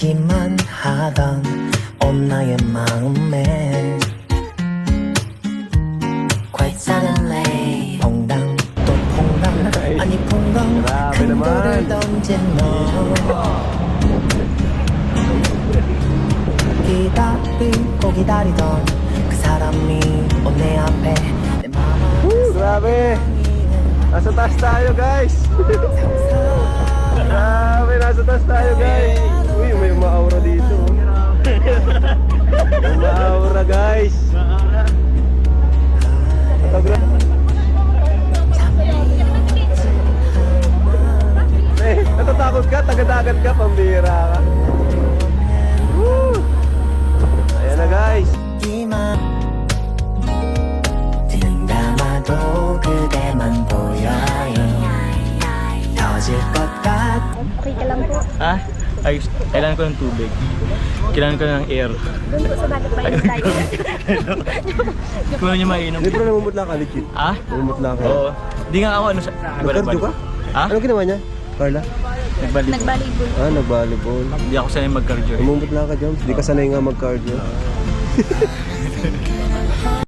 하기만 하던 온 나의 마음에 Quite suddenly 퐁당 또 퐁당 아니 퐁당 큰 돌을 던진 너 기다리고 기다리던 그 사람이 온 내 앞에 내 마음을 Grabe! Nasa taas tayo guys! Grabe! Nasa taas tayo guys! Uy, may ma-aura dito. May ma-aura guys! Eh, natatakot ka? Tagadagat ka? Pambira ka? Woo! Ayan na guys! 눈 감아도 그대만 보여요 터질 것 같아 Okay ka lang po. Ah, ay, kailangan ko ng tubig. Kailangan ko ng air. Doon po sa dagat pa yung tayo. Kung ano niyo mainom. Hindi pero namumutla ka legit. Ah? Namumutla ka. Oo. Di nga ako ano sa... Nag-cardio ka? Ha? Anong ginawa niya? Carla? Nagbalik. Nagbalibol. Ah, nag-volleyball. Hindi ako sanay mag-cardio. Namumutla ka, Joms. Di ka sanay nga mag-cardio.